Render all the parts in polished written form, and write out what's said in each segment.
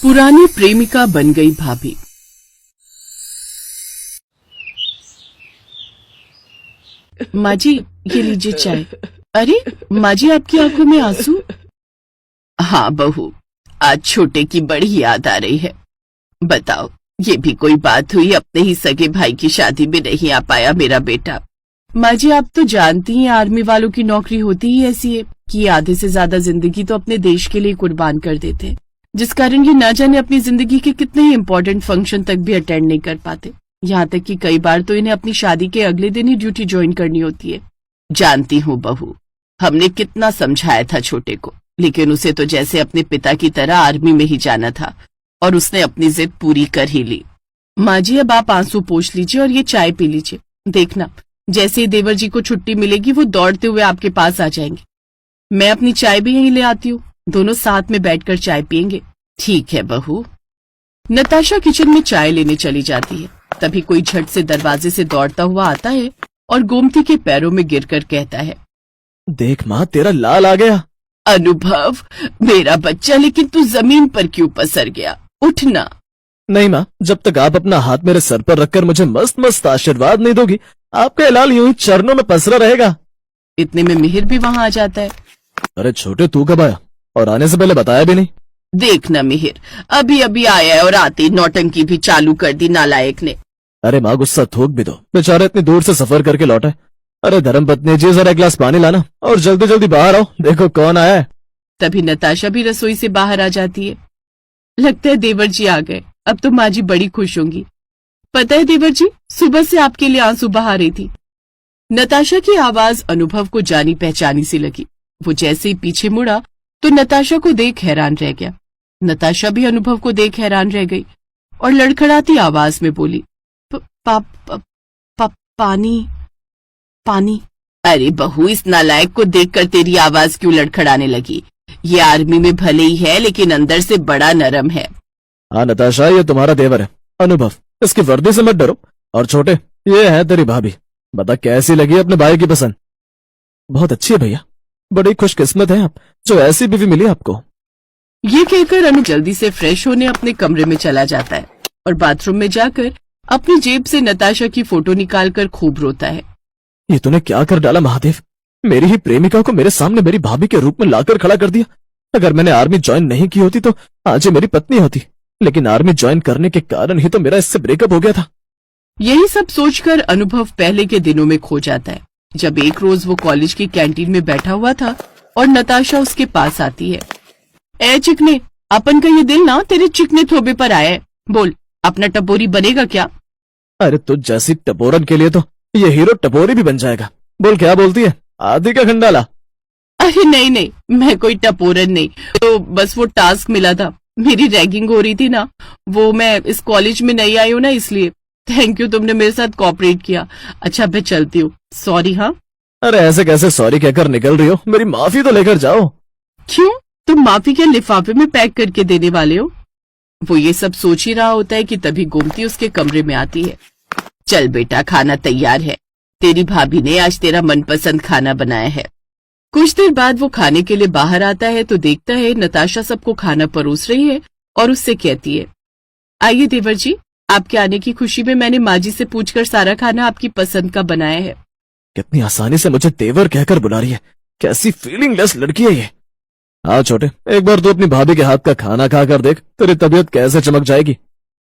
पुरानी प्रेमिका बन गई भाभी। माँ जी, ये लीजिए चाय। अरे माँ जी, आपकी आंखों में आंसू? हाँ बहू, आज छोटे की बड़ी याद आ रही है। बताओ, ये भी कोई बात हुई? अपने ही सगे भाई की शादी में नहीं आ पाया मेरा बेटा। माँ जी, आप तो जानती हैं आर्मी वालों की नौकरी होती ही ऐसी है कि आधे से ज्यादा जिंदगी तो अपने देश के लिए कुर्बान कर देते हैं, जिस कारण ये ना जाने अपनी जिंदगी के कितने ही इम्पोर्टेंट फंक्शन तक भी अटेंड नहीं कर पाते। यहाँ तक कि कई बार तो इन्हें अपनी शादी के अगले दिन ही ड्यूटी ज्वाइन करनी होती है। जानती हूँ बहू, हमने कितना समझाया था छोटे को, लेकिन उसे तो जैसे अपने पिता की तरह आर्मी में ही जाना था और उसने अपनी जिद पूरी कर ही ली। माँ जी, अब आप आंसू पोंछ लीजिए और ये चाय पी लीजिए। देखना, जैसे ही देवर जी को छुट्टी मिलेगी वो दौड़ते हुए आपके पास आ जाएंगे। मैं अपनी चाय भी यहीं ले आती हूँ, दोनों साथ में बैठकर चाय पियेंगे। ठीक है बहू। नताशा किचन में चाय लेने चली जाती है। तभी कोई झट से दरवाजे से दौड़ता हुआ आता है और गोमती के पैरों में गिरकर कहता है, देख माँ, तेरा लाल आ गया। अनुभव, मेरा बच्चा, लेकिन तू जमीन पर क्यों पसर गया? उठना। नहीं माँ, जब तक आप अपना हाथ मेरे सर पर रखकर मुझे मस्त मस्त आशीर्वाद नहीं दोगी, आपका लाल यूं ही चरणों में पसरा रहेगा। इतने में मिहिर भी वहाँ आ जाता है। अरे छोटे, तू कब आया? और आने से पहले बताया भी नहीं। देखना मिहिर, अभी अभी आया है और आते ही नौटंकी भी चालू कर दी नालायक ने। अरे माँ, गुस्सा थूक भी दो, बेचारा इतनी दूर से सफर करके लौटा है। अरे धर्मपत्नी जी, जरा एक गिलास पानी लाना और जल्दी जल्दी बाहर आओ, देखो कौन आया है। तभी नताशा भी रसोई से बाहर आ जाती है। लगता है देवर जी आ गए, अब तो माँ जी बड़ी खुश होंगी। पता है देवर जी, सुबह से आपके लिए आंसू बहा रही थी। नताशा की आवाज अनुभव को जानी पहचानी सी लगी। वो जैसे ही पीछे मुड़ा तो नताशा को देख हैरान रह गया। नताशा भी अनुभव को देख हैरान रह गई और लड़खड़ाती आवाज में बोली, पानी पानी। अरे बहू, इस नालायक को देखकर तेरी आवाज क्यों लड़खड़ाने लगी? ये आर्मी में भले ही है, लेकिन अंदर से बड़ा नरम है। हाँ नताशा, ये तुम्हारा देवर है अनुभव, इसकी वर्दी से मत डरो। और छोटे, ये है तेरी भाभी। बता कैसी लगी अपने भाई की पसंद? बहुत अच्छी है भैया, बड़ी खुशकिस्मत है आप जो ऐसी बीवी मिली आपको। ये कहकर अनु जल्दी से फ्रेश होने अपने कमरे में चला जाता है और बाथरूम में जाकर अपनी जेब से नताशा की फोटो निकालकर खूब रोता है। ये तूने क्या कर डाला महादेव? मेरी ही प्रेमिका को मेरे सामने मेरी भाभी के रूप में लाकर खड़ा कर दिया। अगर मैंने आर्मी ज्वाइन नहीं की होती तो आज ये मेरी पत्नी होती, लेकिन आर्मी ज्वाइन करने के कारण ही तो मेरा इससे ब्रेकअप हो गया था। यही सब सोचकर अनुभव पहले के दिनों में खो जाता है, जब एक रोज वो कॉलेज की कैंटीन में बैठा हुआ था और नताशा उसके पास आती है। ए चिकने, अपन का ये दिल ना तेरे चिकने थोबे पर आया है, बोल अपना टपोरी बनेगा क्या? अरे तुझ जैसी टपोरन के लिए तो ये हीरो टपोरी भी बन जाएगा। बोल क्या बोलती है, आदि का खंडाला? अरे नहीं नहीं, मैं कोई टपोरन नहीं, तो बस वो टास्क मिला था, मेरी रैगिंग हो रही थी ना, वो मैं इस कॉलेज में नहीं आई हूँ ना, इसलिए। थैंक यू, तुमने मेरे साथ कोऑपरेट किया। अच्छा मैं चलती हूँ, सॉरी। हाँ अरे ऐसे कैसे सॉरी कहकर निकल रही हो? मेरी माफी तो लेकर जाओ। क्यों, तुम माफी के लिफाफे में पैक करके देने वाले हो? वो ये सब सोच ही रहा होता है कि तभी गोमती उसके कमरे में आती है। चल बेटा, खाना तैयार है, तेरी भाभी ने आज तेरा मनपसंद खाना बनाया है। कुछ देर बाद वो खाने के लिए बाहर आता है तो देखता है नताशा सबको खाना परोस रही है और उससे कहती है, आइए देवर जी, आपके आने की खुशी में मैंने माँ जी से पूछकर सारा खाना आपकी पसंद का बनाया है। कितनी आसानी से मुझे देवर कहकर बुला रही है, कैसी फीलिंगलेस लड़की है ये। हाँ छोटे, एक बार तू अपनी भाभी के हाथ का खाना खाकर देख, तेरी तबीयत कैसे चमक जाएगी।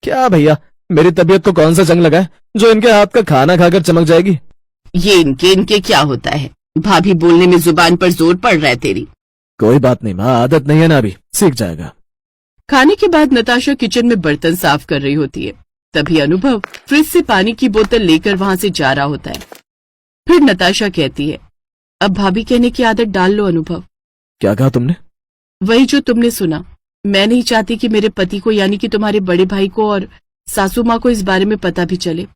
क्या भैया, मेरी तबीयत को कौन सा जंग लगा है जो इनके हाथ का खाना खाकर चमक जाएगी? ये इनके क्या होता है? भाभी बोलने में जुबान पर जोर पड़ रहा है तेरी। कोई बात नहीं माँ, आदत नहीं है ना, अभी सीख जाएगा। खाने के बाद नताशा किचन में बर्तन साफ कर रही होती है। तभी अनुभव फ्रिज से पानी की बोतल लेकर वहां से जा रहा होता है। फिर नताशा कहती है, अब भाभी कहने की आदत डाल लो अनुभव। क्या कहा तुमने? वही जो तुमने सुना। मैं नहीं चाहती कि मेरे पति को, यानी कि तुम्हारे बड़े भाई को और सासू माँ को इस बारे में पता भी चले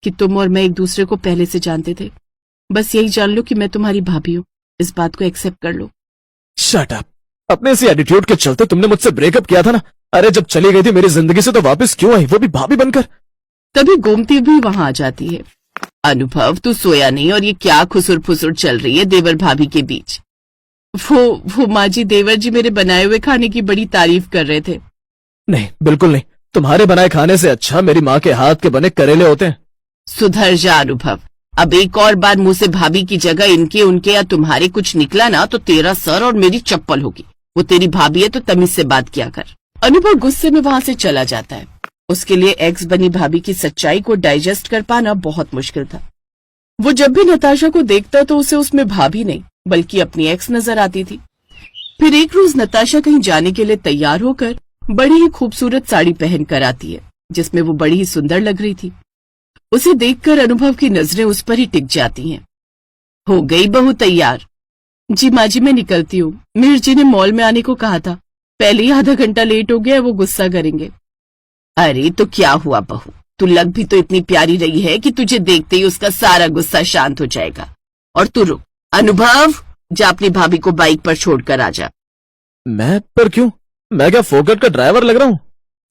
कि तुम और मैं एक दूसरे को पहले से जानते थे। बस यही जान लो कि मैं तुम्हारी भाभी हूँ, इस बात को एक्सेप्ट कर लो। शट अप, अपने इसी एटीट्यूड के चलते तुमने मुझसे ब्रेकअप किया था ना। अरे जब चली गई थी मेरी जिंदगी से तो वापस क्यों आई, वो भी भाभी बनकर? तभी गोमती भी वहां आ जाती है। अनुभव, तू सोया नहीं और ये क्या खुसुर फुसुर चल रही है देवर भाभी के बीच? वो माँ जी, देवर जी मेरे बनाए हुए खाने की बड़ी तारीफ कर रहे थे। नहीं, बिल्कुल नहीं। तुम्हारे बनाए खाने से अच्छा मेरी माँ के हाथ के बने करेले होते हैं। सुधर जा अनुभव। अब एक और बार मुंह से भाभी की जगह इनके उनके या तुम्हारे कुछ निकला ना तो तेरा सर और मेरी चप्पल होगी। वो तेरी भाभी है तो तमीज से बात किया कर। अनुभव गुस्से में वहां से चला जाता है। उसके लिए एक्स बनी भाभी की सच्चाई को डाइजेस्ट कर पाना बहुत मुश्किल था। वो जब भी नताशा को देखता तो उसे उसमें भाभी नहीं बल्कि अपनी एक्स नजर आती थी। फिर एक रोज नताशा कहीं जाने के लिए तैयार होकर बड़ी ही खूबसूरत साड़ी पहन कर आती है जिसमें वो बड़ी ही सुंदर लग रही थी। उसे देखकर अनुभव की नजरें उस पर ही टिक जाती हैं। हो गई बहू तैयार? जी माँ जी, मैं निकलती हूँ। मीर जी ने मॉल में आने को कहा था, पहले ही आधा घंटा लेट हो गया है, वो गुस्सा करेंगे। अरे तो क्या हुआ बहू, तू लग भी तो इतनी प्यारी रही है कि तुझे देखते ही उसका सारा गुस्सा शांत हो जाएगा। और तू रुक। अनुभव, जा अपनी भाभी को बाइक पर छोड़कर आ जा। मैं पर क्यों? मैं क्या फोकट का ड्राइवर लग रहा हूँ?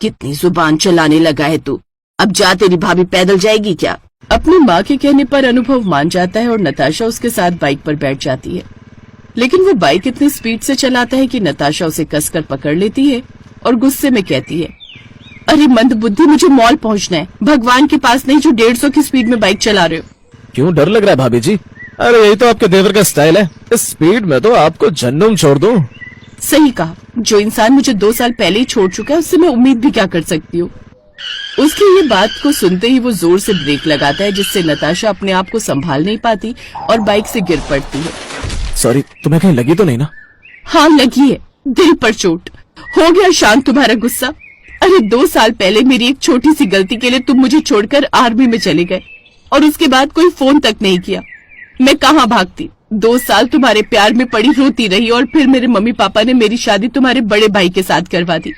कितनी जुबान चलाने लगा है तू। अब जा, तेरी भाभी पैदल जाएगी क्या? अपनी माँ के कहने पर अनुभव मान जाता है और नताशा उसके साथ बाइक पर बैठ जाती है। लेकिन वो बाइक इतनी स्पीड से चलाता है कि नताशा उसे कसकर पकड़ लेती है और गुस्से में कहती है, अरे मंद बुद्धि, मुझे मॉल पहुंचना है, भगवान के पास नहीं जो 150 की स्पीड में बाइक चला रहे हो। क्यों डर लग रहा है भाभी जी? अरे यही तो आपके देवर का स्टाइल है, इस स्पीड में तो आपको जन्नम छोड़ दूं। सही कहा, जो इंसान मुझे 2 साल पहले ही छोड़ चुका है उससे मैं उम्मीद भी क्या कर सकती हूँ। उसकी ये बात को सुनते ही वो जोर से ब्रेक लगाता है जिससे नताशा अपने आप को संभाल नहीं पाती और बाइक से गिर पड़ती है। सॉरी, तुम्हें कहीं लगी तो नहीं ना? हाँ लगी है, दिल पर चोट। हो गया शांत तुम्हारा गुस्सा? अरे 2 साल पहले मेरी एक छोटी सी गलती के लिए तुम मुझे छोड़कर आर्मी में चले गए और उसके बाद कोई फोन तक नहीं किया। मैं कहाँ भागती? 2 साल तुम्हारे प्यार में पड़ी रोती रही और फिर मेरे मम्मी पापा ने मेरी शादी तुम्हारे बड़े भाई के साथ करवा दी,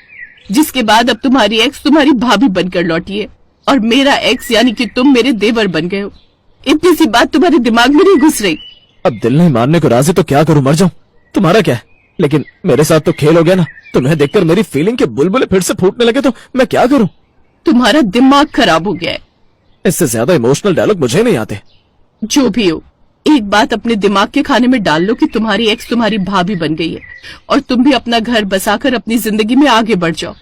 जिसके बाद अब तुम्हारी एक्स तुम्हारी भाभी बनकर लौटी है और मेरा एक्स यानी कि तुम मेरे देवर बन गए हो। इतनी सी बात तुम्हारे दिमाग में नहीं घुस रही? अब दिल नहीं मानने को राजी तो क्या करूं, मर जाऊं? तुम्हारा क्या है, लेकिन मेरे साथ तो खेल हो गया ना। तुम्हें देखकर मेरी फीलिंग के बुलबुले फिर से फूटने लगे तो मैं क्या करूं? तुम्हारा दिमाग खराब हो गया है। इससे ज्यादा इमोशनल डायलॉग मुझे नहीं आते। जो भी हो, एक बात अपने दिमाग के खाने में डाल लो कि तुम्हारी एक्स तुम्हारी भाभी बन गई है और तुम भी अपना घर बसाकर अपनी जिंदगी में आगे बढ़ जाओ।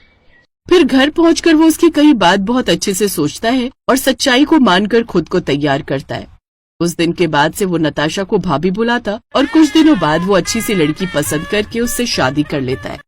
फिर घर पहुंचकर वो उसकी कई बात बहुत अच्छे से सोचता है और सच्चाई को मानकर खुद को तैयार करता है। उस दिन के बाद से वो नताशा को भाभी बुलाता और कुछ दिनों बाद वो अच्छी सी लड़की पसंद करके उससे शादी कर लेता है।